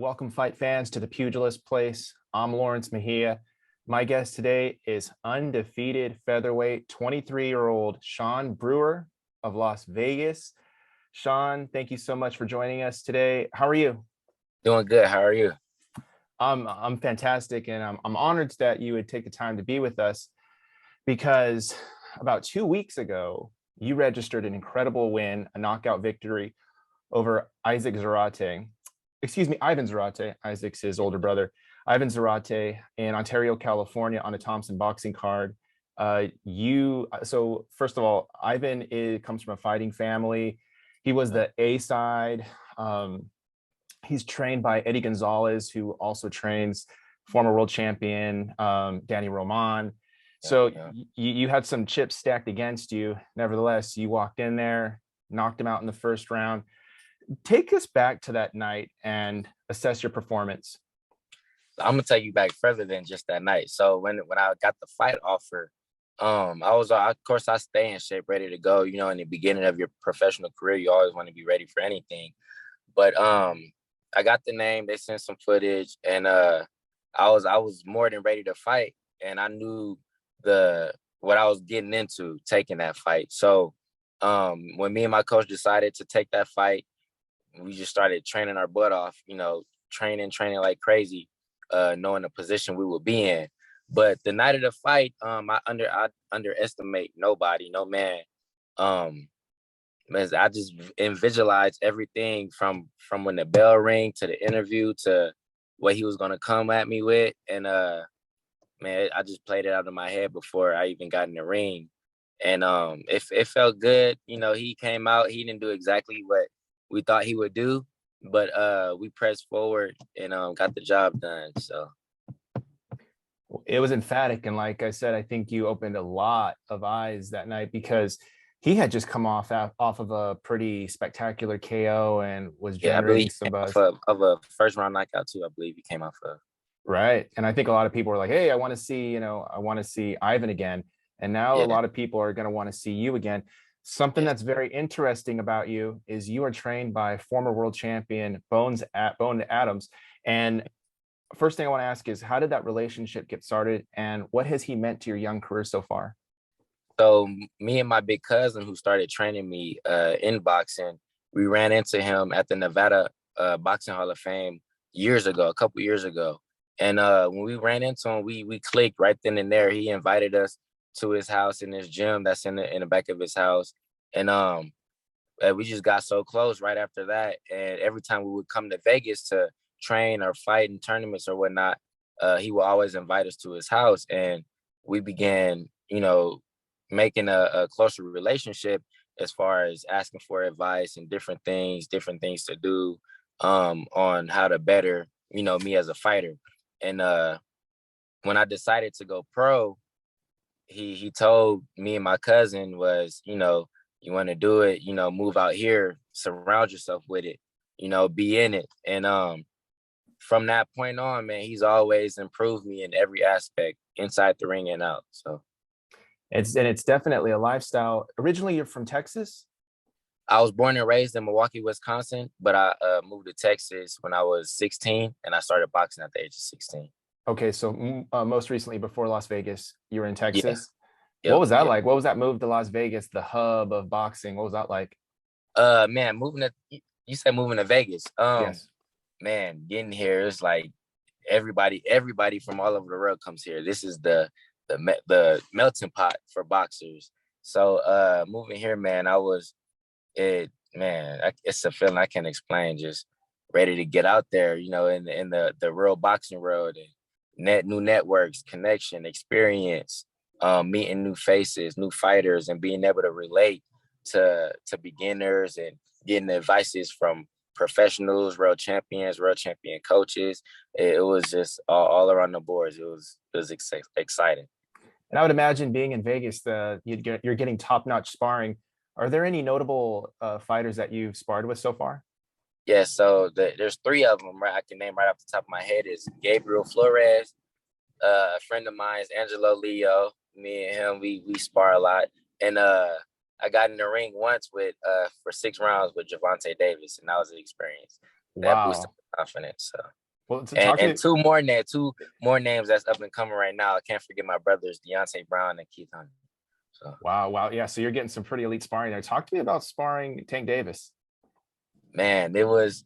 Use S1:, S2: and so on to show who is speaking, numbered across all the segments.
S1: Welcome, fight fans, to the Pugilist Place. I'm Lawrence Mejia. My guest today is undefeated featherweight 23-year-old Sean Brewer of Las Vegas. Sean, thank you so much for joining us today. How are you?
S2: Doing good. How are you?
S1: I'm fantastic, and I'm honored that you would take the time to be with us because about 2 weeks ago, you registered an incredible win, a knockout victory over Ivan Zarate. Isaac's his older brother. Ivan Zarate in Ontario, California, on a Thompson boxing card. So first of all, comes from a fighting family. He was the A side. He's trained by Eddie Gonzalez, who also trains former world champion Danny Roman. So you had some chips stacked against you. Nevertheless, you walked in there, knocked him out in the first round. Take us back to that night and assess your performance.
S2: I'm gonna take you back further than just that night. So when I got the fight offer, of course I stay in shape, ready to go. You know, in the beginning of your professional career, you always want to be ready for anything. But I got the name. They sent some footage, and I was more than ready to fight, and I knew what I was getting into taking that fight. So when me and my coach decided to take that fight, we just started training our butt off, training like crazy, knowing the position we would be in. But the night of the fight, I underestimate nobody, no man. As I just visualized everything from when the bell rang to the interview to what he was gonna come at me with, and man, I just played it out of my head before I even got in the ring, and it felt good. He came out, he didn't do exactly what we thought he would do, but we pressed forward and got the job done. So
S1: it was emphatic, and like I said, I think you opened a lot of eyes that night because he had just come off of a pretty spectacular KO and was
S2: yeah, I believe
S1: generating
S2: he
S1: some
S2: came
S1: buzz.
S2: off of a first round knockout too. I believe he came off of.
S1: Right. And I think a lot of people are like, hey, I want to see Ivan again. And now a
S2: Yeah.
S1: lot of people are going to want to see you again. Something that's very interesting about you is you are trained by former world champion Bone Adams. And first thing I want to ask is, how did that relationship get started, and what has he meant to your young career so far?
S2: So me and my big cousin, who started training me in boxing, we ran into him at the Nevada Boxing Hall of Fame a couple years ago. And when we ran into him, we clicked right then and there. He invited us to his house in his gym that's in the back of his house. And we just got so close right after that. And every time we would come to Vegas to train or fight in tournaments or whatnot, he would always invite us to his house. And we began, making a closer relationship as far as asking for advice and different things to do on how to better, me as a fighter. And when I decided to go pro, he told me and my cousin was, you want to do it, move out here, surround yourself with it, be in it. And from that point on, man, he's always improved me in every aspect, inside the ring and out. So
S1: It's definitely a lifestyle. Originally, you're from Texas?
S2: I was born and raised in Milwaukee, Wisconsin, but I moved to Texas when I was 16, and I started boxing at the age of 16.
S1: Okay, so most recently, before Las Vegas, you were in
S2: Yeah.
S1: Texas. What
S2: Yep.
S1: was that
S2: Yep.
S1: like? What was that move to Las Vegas, the hub of boxing? What was that like?
S2: Man, you said moving to Vegas.
S1: Yes.
S2: Man, getting here is like everybody from all over the world comes here. This is the melting pot for boxers. So moving here, man, it's a feeling I can't explain. Just ready to get out there, in the real boxing world, and new networks, connection, experience, meeting new faces, new fighters, and being able to relate to beginners and getting advices from professionals, world champion coaches. It was just all around the boards. It was exciting.
S1: And I would imagine being in Vegas, you're getting top-notch sparring. Are there any notable fighters that you've sparred with so far?
S2: Yeah, so there's three of them, right? I can name right off the top of my head is Gabriel Flores, a friend of mine is Angelo Leo. Me and him, we spar a lot. And I got in the ring once with for 6 rounds with Gervonta Davis, and that was an experience. that boosted
S1: Wow.
S2: my confidence. So.
S1: Well, to
S2: And
S1: talk
S2: and
S1: to
S2: two more names that's up and coming right now. I can't forget my brothers, Deontay Brown and Keith Hunter. So
S1: wow. Yeah. So you're getting some pretty elite sparring there. Talk to me about sparring Tank Davis.
S2: man, it was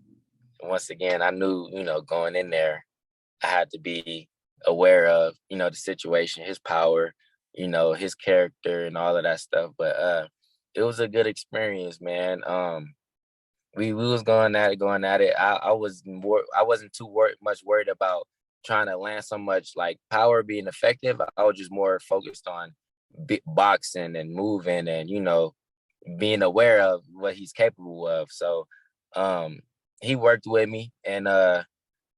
S2: once again, I knew, going in there, I had to be aware of, the situation, his power, his character and all of that stuff. But it was a good experience, man. We was going at it. I wasn't too much worried about trying to land so much like power being effective. I was just more focused on boxing and moving and being aware of what he's capable of. So he worked with me, and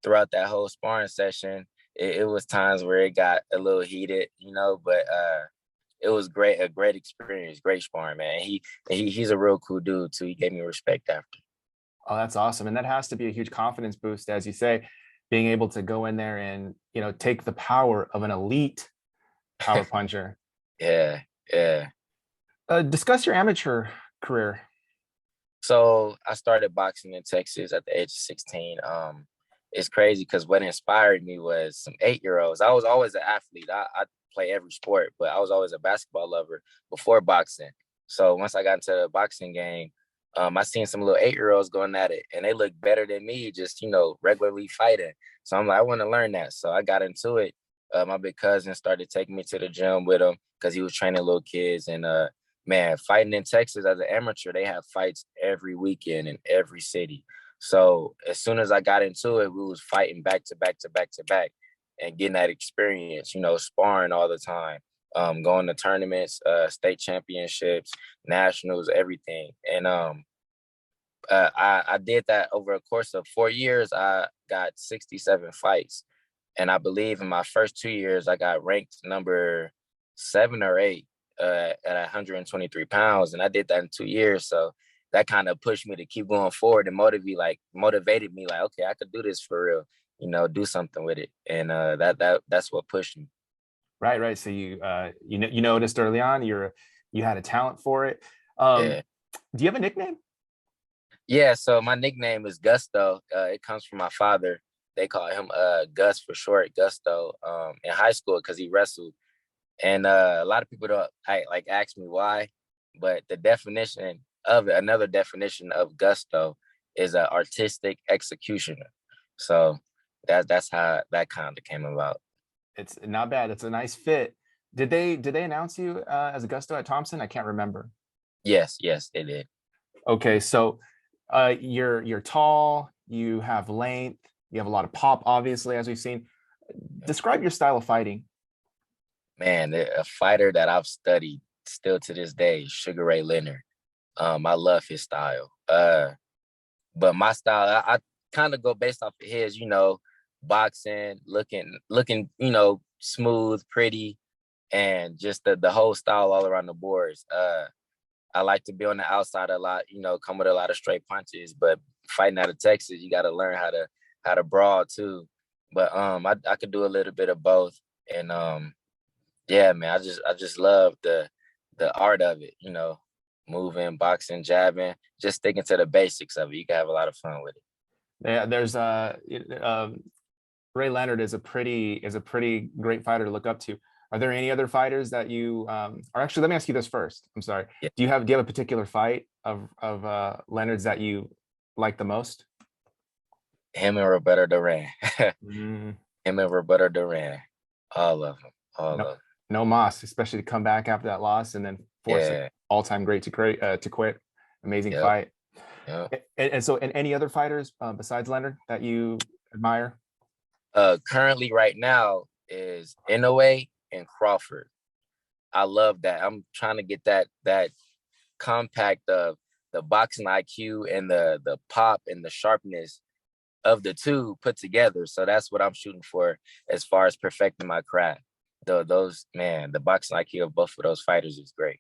S2: throughout that whole sparring session, it was times where it got a little heated, but it was a great experience, great sparring, man. He's a real cool dude too. He gave me respect after.
S1: Oh, that's awesome. And that has to be a huge confidence boost, as you say, being able to go in there and, take the power of an elite power puncher.
S2: Yeah, yeah.
S1: Discuss your amateur career.
S2: So I started boxing in Texas at the age of 16. It's crazy because what inspired me was some 8-year-olds. I was always an athlete. I play every sport, but I was always a basketball lover before boxing. So once I got into the boxing game, I seen some little 8-year-olds going at it, and they looked better than me, just regularly fighting. So I'm like, I want to learn that. So I got into it. My big cousin started taking me to the gym with him because he was training little kids, and man, fighting in Texas as an amateur, they have fights every weekend in every city. So as soon as I got into it, we was fighting back to back to back to back and getting that experience, sparring all the time, going to tournaments, state championships, nationals, everything. And I did that over a course of 4 years. I got 67 fights. And I believe in my first 2 years, I got ranked number 7 or 8 at 123 pounds. And I did that in 2 years. So that kind of pushed me to keep going forward and motivated me like, okay, I could do this for real, do something with it. And that's what pushed me.
S1: Right. So you noticed early on you had a talent for it. Do
S2: Yeah.
S1: you have a nickname?
S2: Yeah. So my nickname is Gusto. It comes from my father. They call him Gus for short, Gusto, in high school because he wrestled. And a lot of people don't ask me why, but the definition of it, another definition of gusto is an artistic executioner. So that's how that kind of came about.
S1: It's not bad. It's a nice fit. Did they announce you as a Gusto at Thompson? I can't remember.
S2: Yes, they did.
S1: Okay, so you're tall, you have length, you have a lot of pop, obviously, as we've seen. Describe your style of fighting.
S2: Man, a fighter that I've studied still to this day, Sugar Ray Leonard. I love his style. But my style, I kind of go based off of his, boxing, looking, smooth, pretty, and just the whole style all around the boards. I like to be on the outside a lot, come with a lot of straight punches, but fighting out of Texas, you got to learn how to brawl too. But I could do a little bit of both. And yeah, man, I just love the art of it, moving, boxing, jabbing, just sticking to the basics of it. You can have a lot of fun with it.
S1: Yeah, there's Ray Leonard is a pretty great fighter to look up to. Are there any other fighters that you or actually let me ask you this first. I'm sorry.
S2: Yeah.
S1: Do you have a particular fight of Leonard's that you like the most?
S2: Him and Roberto Duran.
S1: Mm,
S2: Him and Roberto Duran. All of them. All
S1: no,
S2: of them.
S1: no Moss, especially to come back after that loss and then force an
S2: Yeah.
S1: all-time great to quit. Amazing
S2: Yep.
S1: fight.
S2: Yep.
S1: And so, and any other fighters besides Leonard that you admire?
S2: Currently right now is Inoue and Crawford. I love that. I'm trying to get that compact of the boxing IQ and the pop and the sharpness of the two put together. So that's what I'm shooting for as far as perfecting my craft. The boxing IQ of both of those fighters is great.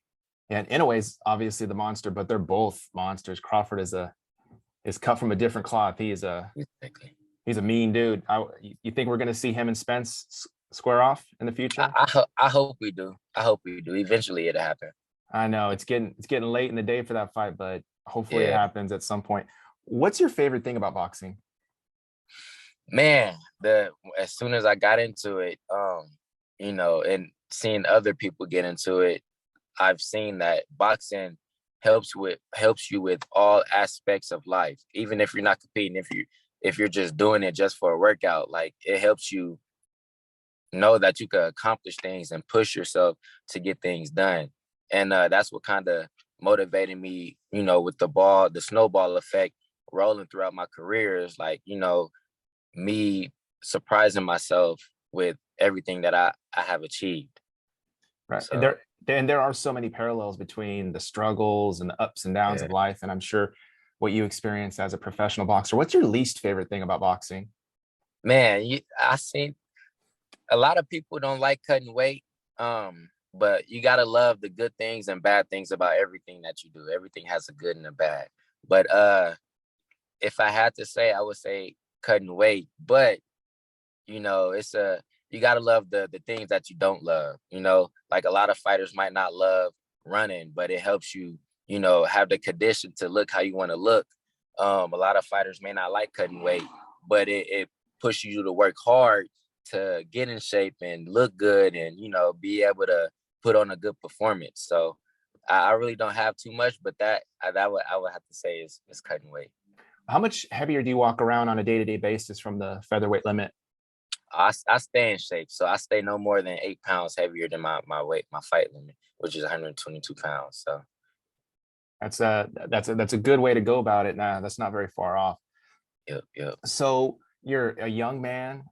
S1: And Inoue's obviously the monster, but they're both monsters. Crawford is cut from a different cloth.
S2: Exactly.
S1: He's a mean dude. You think we're going to see him and Spence square off in the future?
S2: I hope we do. I hope we do. Eventually it'll happen.
S1: I know it's getting late in the day for that fight, but hopefully it
S2: Yeah.
S1: happens at some point. What's your favorite thing about boxing?
S2: Man, the as soon as I got into it, and seeing other people get into it, I've seen that boxing helps you with all aspects of life. Even if you're not competing, if you're just doing it just for a workout, like it helps you know that you can accomplish things and push yourself to get things done. And that's what kind of motivated me, with the snowball effect rolling throughout my career is like, me surprising myself with everything that I have achieved.
S1: Right. And
S2: So
S1: there are so many parallels between the struggles and the ups and downs
S2: yeah,
S1: of life. And I'm sure what you experienced as a professional boxer. What's your least favorite thing about boxing?
S2: man, I seen a lot of people don't like cutting weight. But you gotta love the good things and bad things about everything that you do. Everything has a good and a bad. But if I had to say, I would say cutting weight. But it's you gotta love the things that you don't love. Like a lot of fighters might not love running, but it helps you, have the condition to look how you want to look. A lot of fighters may not like cutting weight, but it pushes you to work hard to get in shape and look good and be able to put on a good performance. So I really don't have too much, but I would have to say is cutting weight.
S1: How much heavier do you walk around on a day-to-day basis from the featherweight limit?
S2: I stay in shape, so I stay no more than 8 pounds heavier than my weight, my fight limit, which is 122 pounds. So
S1: That's a good way to go about it. Nah, that's not very far off.
S2: yep.
S1: So you're a young man.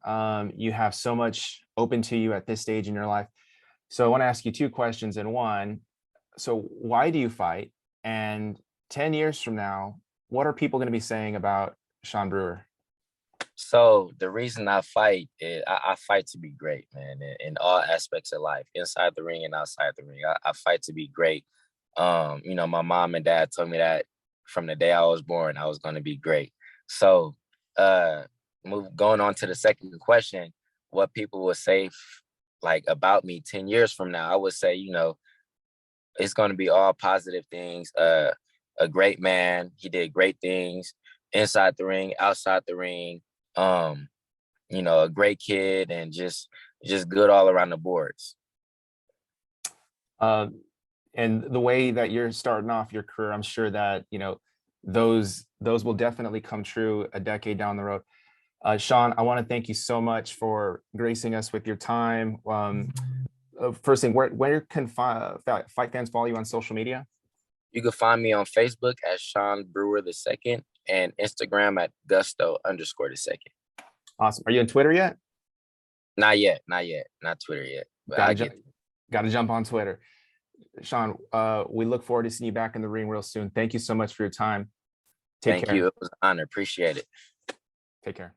S1: You have so much open to you at this stage in your life. So I want to ask you two questions in one. So why do you fight? And 10 years from now, what are people going to be saying about Sean Brewer?
S2: So the reason I fight is I fight to be great, man, in all aspects of life, inside the ring and outside the ring. I fight to be great. My mom and dad told me that from the day I was born, I was going to be great. So, uh, going on to the second question, what people would say like about me 10 years from now, I would say, it's going to be all positive things. A great man. He did great things inside the ring, outside the ring. Um, a great kid and just good all around the boards.
S1: Uh, and the way that you're starting off your career, I'm sure that, those will definitely come true a decade down the road. Sean, I want to thank you so much for gracing us with your time. First thing, where can fight fans follow you on social media?
S2: You can find me on Facebook as Sean Brewer the second and Instagram at Gusto_the second.
S1: Awesome. Are you on Twitter yet?
S2: Not yet, not Twitter yet, but I get it.
S1: Got to jump on Twitter. Sean, we look forward to seeing you back in the ring real soon. Thank you so much for your time. Take
S2: Thank
S1: care.
S2: you. It was an honor. Appreciate it.
S1: Take care.